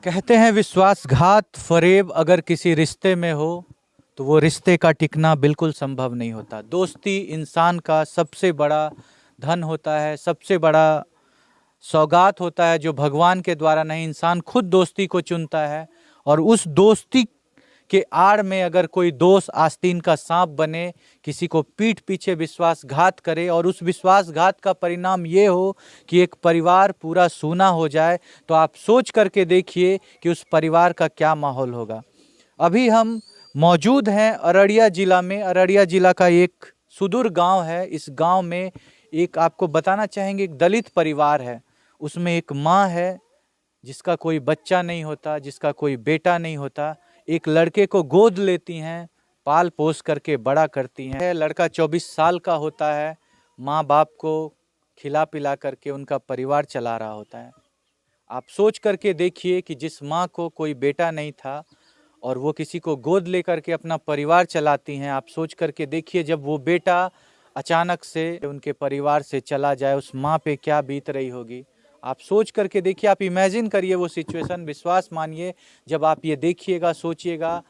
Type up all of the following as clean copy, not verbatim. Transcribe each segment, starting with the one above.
कहते हैं विश्वासघात फरेब अगर किसी रिश्ते में हो तो वो रिश्ते का टिकना बिल्कुल संभव नहीं होता। दोस्ती इंसान का सबसे बड़ा धन होता है, सबसे बड़ा सौगात होता है जो भगवान के द्वारा नहीं, इंसान खुद दोस्ती को चुनता है। और उस दोस्ती के आड़ में अगर कोई दोस्त आस्तीन का सांप बने, किसी को पीठ पीछे विश्वासघात करे और उस विश्वासघात का परिणाम ये हो कि एक परिवार पूरा सूना हो जाए, तो आप सोच करके देखिए कि उस परिवार का क्या माहौल होगा। अभी हम मौजूद हैं अररिया जिला में। अररिया जिला का एक सुदूर गांव है। इस गांव में एक आपको बताना चाहेंगे, एक दलित परिवार है। उसमें एक माँ है जिसका कोई बच्चा नहीं होता, जिसका कोई बेटा नहीं होता। एक लड़के को गोद लेती हैं, पाल पोस करके बड़ा करती हैं। लड़का 24 साल का होता है, माँ बाप को खिला पिला करके उनका परिवार चला रहा होता है। आप सोच करके देखिए कि जिस माँ को कोई बेटा नहीं था और वो किसी को गोद लेकर के अपना परिवार चलाती हैं, आप सोच करके देखिए जब वो बेटा अचानक से उनके परिवार से चला जाए, उस माँ पे क्या बीत रही होगी। आप सोच करके देखिए, आप इमेजिन करिए वो सिचुएशन। विश्वास मानिए, जब आप ये देखिएगा, सोचिएगा,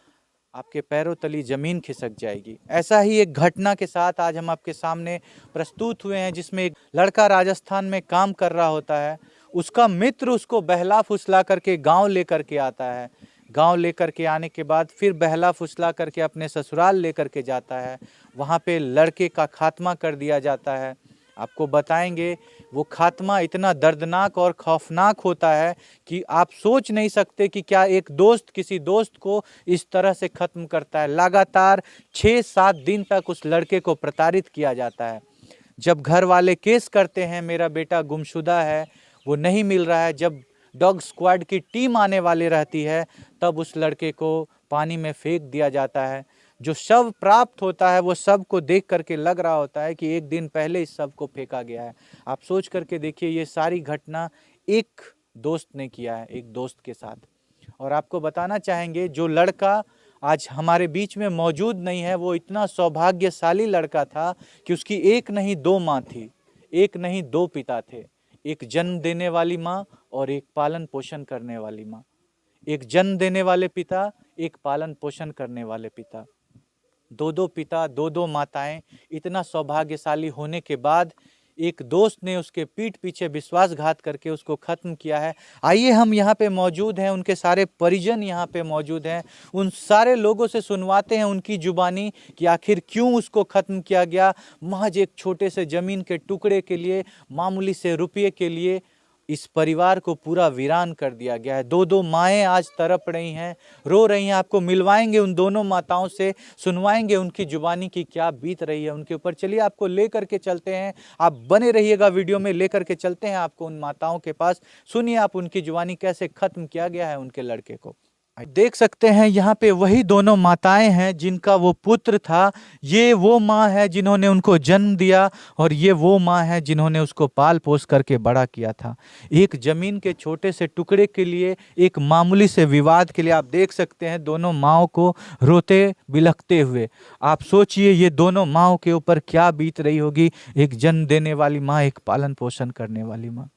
आपके पैरों तली जमीन खिसक जाएगी। ऐसा ही एक घटना के साथ आज हम आपके सामने प्रस्तुत हुए हैं, जिसमें एक लड़का राजस्थान में काम कर रहा होता है। उसका मित्र उसको बहला फुसला करके गांव लेकर के आता है। गांव लेकर के आने के बाद फिर बहला फुसला करके अपने ससुराल लेकर के जाता है। वहाँ पे लड़के का खात्मा कर दिया जाता है। आपको बताएंगे वो खात्मा इतना दर्दनाक और खौफनाक होता है कि आप सोच नहीं सकते कि क्या एक दोस्त किसी दोस्त को इस तरह से ख़त्म करता है। लगातार 6-7 दिन तक उस लड़के को प्रताड़ित किया जाता है। जब घर वाले केस करते हैं, मेरा बेटा गुमशुदा है, वो नहीं मिल रहा है, जब डॉग स्क्वाड की टीम आने वाली रहती है, तब उस लड़के को पानी में फेंक दिया जाता है। जो शव प्राप्त होता है वो शव को देख करके लग रहा होता है कि एक दिन पहले इस शव को फेंका गया है। आप सोच करके देखिए, ये सारी घटना एक दोस्त ने किया है, एक दोस्त के साथ। और आपको बताना चाहेंगे, जो लड़का आज हमारे बीच में मौजूद नहीं है, वो इतना सौभाग्यशाली लड़का था कि उसकी एक नहीं 2 माँ थी, एक नहीं 2 पिता थे। एक जन्म देने वाली माँ और एक पालन पोषण करने वाली माँ। एक जन्म देने वाले पिता, एक पालन पोषण करने वाले पिता। 2-2 पिता, 2-2 माताएं। इतना सौभाग्यशाली होने के बाद एक दोस्त ने उसके पीठ पीछे विश्वासघात करके उसको खत्म किया है। आइए हम यहाँ पे मौजूद हैं, उनके सारे परिजन यहाँ पे मौजूद हैं, उन सारे लोगों से सुनवाते हैं उनकी जुबानी कि आखिर क्यों उसको खत्म किया गया। महज एक छोटे से जमीन के टुकड़े के लिए, मामूली से रुपये के लिए इस परिवार को पूरा वीरान कर दिया गया है। 2-2 माएँ आज तड़प रही हैं, रो रही हैं। आपको मिलवाएंगे उन दोनों माताओं से, सुनवाएंगे उनकी जुबानी की क्या बीत रही है उनके ऊपर। चलिए आपको लेकर के चलते हैं, आप बने रहिएगा वीडियो में, लेकर के चलते हैं आपको उन माताओं के पास। सुनिए आप उनकी जुबानी कैसे खत्म किया गया है उनके लड़के को। देख सकते हैं यहाँ पे वही दोनों माताएं हैं जिनका वो पुत्र था। ये वो माँ है जिन्होंने उनको जन्म दिया और ये वो माँ है जिन्होंने उसको पाल पोस करके बड़ा किया था। एक जमीन के छोटे से टुकड़े के लिए, एक मामूली से विवाद के लिए आप देख सकते हैं दोनों माँओं को रोते बिलखते हुए। आप सोचिए ये दोनों माँओं के ऊपर क्या बीत रही होगी। एक जन्म देने वाली माँ, एक पालन पोषण करने वाली माँ।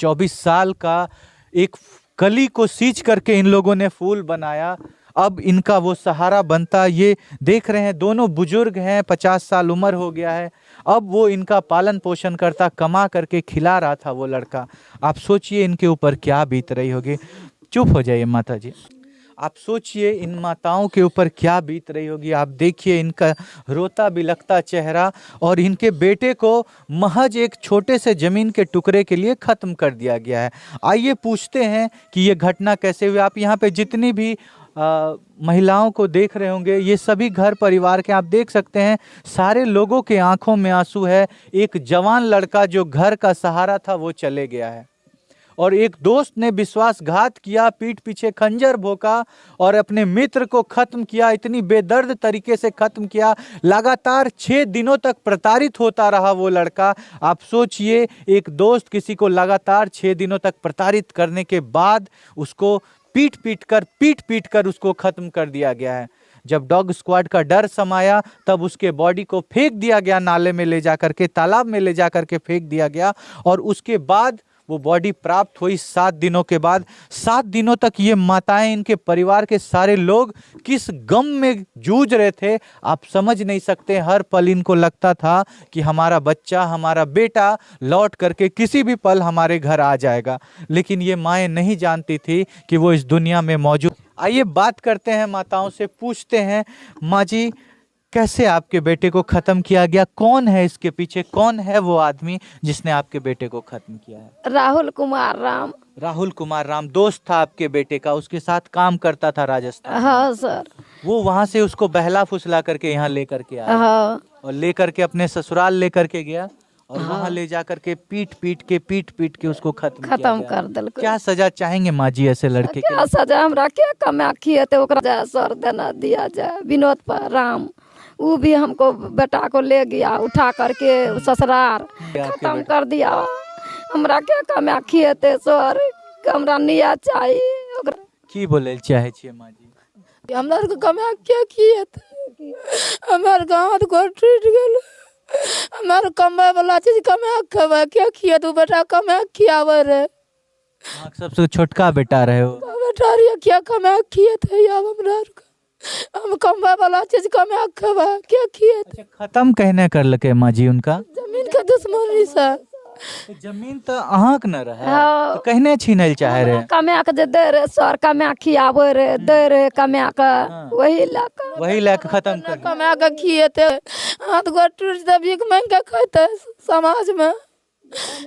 24 साल का एक कली को सींच करके इन लोगों ने फूल बनाया। अब इनका वो सहारा बनता। ये देख रहे हैं दोनों बुजुर्ग हैं, 50 साल उम्र हो गया है। अब वो इनका पालन पोषण करता, कमा करके खिला रहा था वो लड़का। आप सोचिए इनके ऊपर क्या बीत रही होगी। चुप हो जाइए माता जी। आप सोचिए इन माताओं के ऊपर क्या बीत रही होगी। आप देखिए इनका रोता बिलखता चेहरा, और इनके बेटे को महज एक छोटे से ज़मीन के टुकड़े के लिए ख़त्म कर दिया गया है। आइए पूछते हैं कि ये घटना कैसे हुई। आप यहाँ पे जितनी भी महिलाओं को देख रहे होंगे, ये सभी घर परिवार के। आप देख सकते हैं सारे लोगों के आंखों में आंसू है। एक जवान लड़का जो घर का सहारा था वो चले गया है, और एक दोस्त ने विश्वासघात किया, पीठ पीछे खंजर भोंका और अपने मित्र को खत्म किया। इतनी बेदर्द तरीके से खत्म किया। लगातार 6 दिनों तक प्रताड़ित होता रहा वो लड़का। आप सोचिए एक दोस्त किसी को लगातार 6 दिनों तक प्रताड़ित करने के बाद उसको पीट पीट कर उसको खत्म कर दिया गया है। जब डॉग स्क्वाड का डर समाया, तब उसके बॉडी को फेंक दिया गया, नाले में ले जाकर के, तालाब में ले जाकर के फेंक दिया गया। और उसके बाद वो बॉडी प्राप्त हुई 7 दिनों के बाद। 7 दिनों तक ये माताएं, इनके परिवार के सारे लोग किस गम में जूझ रहे थे आप समझ नहीं सकते। हर पल इनको लगता था कि हमारा बच्चा, हमारा बेटा लौट करके किसी भी पल हमारे घर आ जाएगा, लेकिन ये माएँ नहीं जानती थी कि वो इस दुनिया में मौजूद। आइए बात करते हैं माताओं से, पूछते हैं माँ जी कैसे आपके बेटे को खत्म किया गया, कौन है इसके पीछे, कौन है वो आदमी जिसने आपके बेटे को खत्म किया है? राहुल कुमार राम। राहुल कुमार राम दोस्त था आपके बेटे का, उसके साथ काम करता था राजस्थान में। हाँ सर। वो वहां से उसको बहला फुसला करके यहाँ लेकर के आया हाँ। और लेकर के अपने ससुराल लेकर के गया और वहां ले जा करके पीट पीट के उसको खत्म कर दिल। क्या सजा चाहेंगे माँ जी ऐसे लड़के क्या सजा हमरा क्या कमा किए थे ओकरा जाए सर देना दिया जाए। विनोद पर राम वो भी हमको बेटा को ले गया उठा करके ससुराल खत्म कर दिया। हमरा क्या कमा किए थे सर, हमरा निया चाहिए ओकरा। की बोले चाहे छिए माँ जी? हमरा को कमा क्या किए थे, हमार हाथ को टूट गेल, हमार कमाए वाला चीज कमा खबा क्या किए तू बेटा कमा खियावे रे। आप सबसे छोटका बेटा रहे हो? बेटा रे क्या कमा किए थे यार हमरा को, हम कमाए वाला चीज कमा खबा क्या किए थे। खत्म कहने कर लगे माँ जी उनका? जमीन का दुश्मनी से। तो जमीन तो अहाँक न रहे तो कहने छीनल चाहे रहे? कमा के दे रे सर, कमा खियावे रे दे रे कमा के वही लाके खत्म कर कमा के किए थे। हाथ गोड़ टूट दे भीख मांग के खाते समाज में।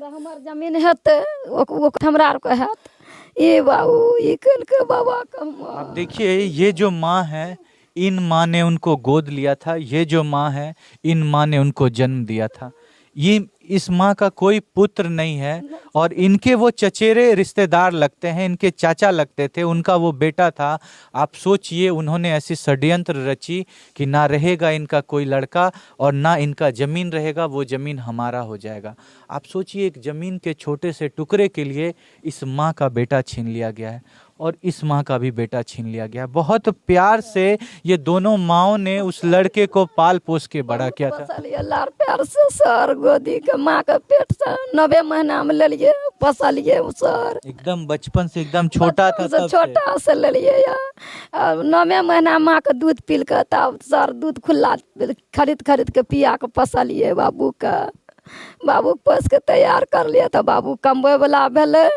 हमार जमीन हेते वो हमरा आर को हेत ये बाबू ये कल के बाबा का। आप देखिए ये जो माँ है, इन माँ ने उनको गोद लिया था, ये जो माँ है इन माँ ने उनको जन्म दिया था। ये इस माँ का कोई पुत्र नहीं है और इनके वो चचेरे रिश्तेदार लगते हैं, इनके चाचा लगते थे, उनका वो बेटा था। आप सोचिए उन्होंने ऐसी षड्यंत्र रची कि ना रहेगा इनका कोई लड़का और ना इनका ज़मीन रहेगा, वो ज़मीन हमारा हो जाएगा। आप सोचिए एक ज़मीन के छोटे से टुकड़े के लिए इस माँ का बेटा छीन लिया गया है और इस माँ का भी बेटा छीन लिया गया। बहुत प्यार से ये दोनों माँओं ने उस लड़के को पाल पोस के बड़ा किया था। लार प्यार से सर गोदी के माँ के पेट से 9 महीना में ले लिए पसलिए सर, एकदम बचपन से एकदम छोटा था तब छोटा से ले लिए या 9 महीना माँ का दूध पील के तब सर दूध खुला खरीद के पिया के पसलिए बाबू का। बाबू पोस के तैयार कर लिया था, बाबू कमबे वाला भेले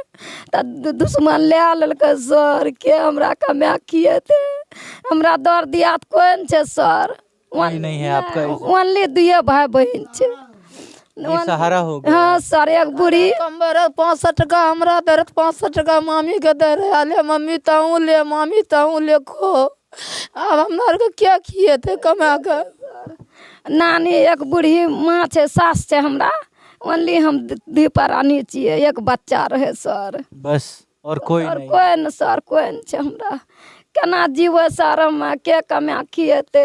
तो दुश्मन ले लेलकै सर के हमरा कमा किए थे। हमरा दर दिया कोई छे सर, नहीं है आपका? ओनली 2 भाई बहन छे, सहारा हो गया। हाँ सर एक बुढ़ी 65 टका हमरा दे 65 टका मामी के दे रहे, ले मम्मी ताऊ ले मामी ताऊ ले खो। अब हमरा को क्या किए थे कमा के। नानी एक बूढ़ी माँ छे, सास छे हमरा, ओनली हम 2 प्राणी छिए, एक बच्चा रहे सर बस और कोई नहीं। कोई न सर कोई न छे हमरा, केना जीवे सर में के कमा किए थे।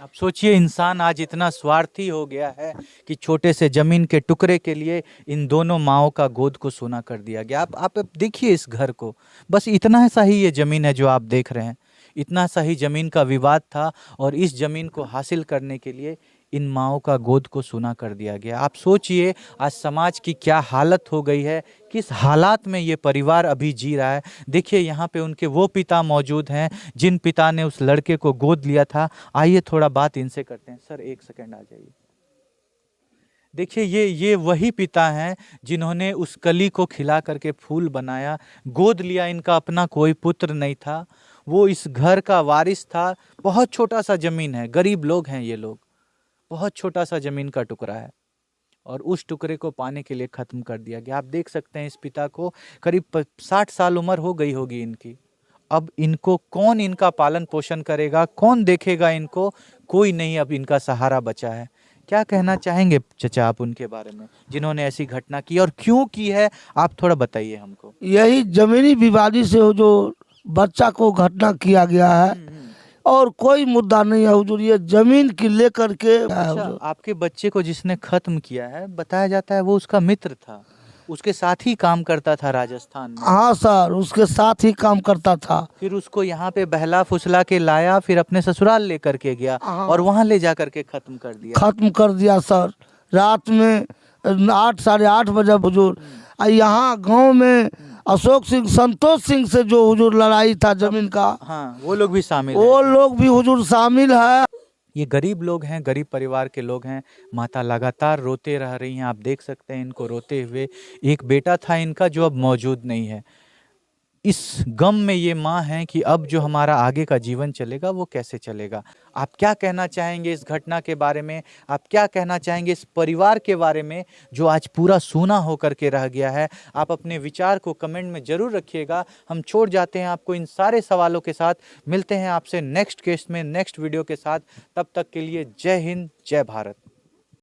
आप सोचिए इंसान आज इतना स्वार्थी हो गया है कि छोटे से जमीन के टुकड़े के लिए इन दोनों माओं का गोद को सोना कर दिया गया। आप देखिए इस घर को, बस इतना सा ही ये जमीन है जो आप देख रहे हैं, इतना सा ही जमीन का विवाद था और इस जमीन को हासिल करने के लिए इन माओं का गोद को सोना कर दिया गया। आप सोचिए आज समाज की क्या हालत हो गई है, किस हालात में ये परिवार अभी जी रहा है। देखिए यहाँ पे उनके वो पिता मौजूद हैं जिन पिता ने उस लड़के को गोद लिया था। आइए थोड़ा बात इनसे करते हैं। सर 1 सेकंड आ जाइए। देखिए ये वही पिता हैं जिन्होंने उस कली को खिला करके फूल बनाया, गोद लिया। इनका अपना कोई पुत्र नहीं था, वो इस घर का वारिस था। बहुत छोटा सा जमीन है, गरीब लोग हैं ये लोग, बहुत छोटा सा जमीन का टुकड़ा है और उस टुकड़े को पाने के लिए खत्म कर दिया गया। आप देख सकते हैं इस पिता को करीब 60 साल उम्र हो गई होगी इनकी। अब इनको कौन इनका पालन पोषण करेगा, कौन देखेगा इनको? कोई नहीं अब इनका सहारा बचा है। क्या कहना चाहेंगे चचा आप उनके बारे में जिन्होंने ऐसी घटना की और क्यों की है, आप थोड़ा बताइए हमको। यही जमीनी विवादी से जो बच्चा को घटना किया गया है और कोई मुद्दा नहीं है हुजूर, ये जमीन की लेकर के। अच्छा, आपके बच्चे को जिसने खत्म किया है बताया जाता है वो उसका मित्र था, उसके साथ ही काम करता था राजस्थान में। हाँ सर, उसके साथ ही काम करता था। फिर उसको यहाँ पे बहला फुसला के लाया, फिर अपने ससुराल लेकर के गया और वहाँ ले जा करके खत्म कर दिया सर। रात में 8 साढ़े 8 बजे हुजूर और यहाँ गांव में अशोक सिंह संतोष सिंह से जो हुजूर लड़ाई था जमीन का, हाँ, वो लोग भी शामिल वो हैं। लोग भी हुजूर शामिल है। ये गरीब लोग हैं, गरीब परिवार के लोग हैं। माता लगातार रोते रह रही हैं, आप देख सकते हैं इनको रोते हुए। एक बेटा था इनका जो अब मौजूद नहीं है। इस गम में ये माँ हैं कि अब जो हमारा आगे का जीवन चलेगा वो कैसे चलेगा। आप क्या कहना चाहेंगे इस घटना के बारे में? आप क्या कहना चाहेंगे इस परिवार के बारे में जो आज पूरा सूना होकर के रह गया है? आप अपने विचार को कमेंट में ज़रूर रखिएगा। हम छोड़ जाते हैं आपको इन सारे सवालों के साथ। मिलते हैं आपसे नेक्स्ट केस में, नेक्स्ट वीडियो के साथ। तब तक के लिए जय हिंद, जय भारत।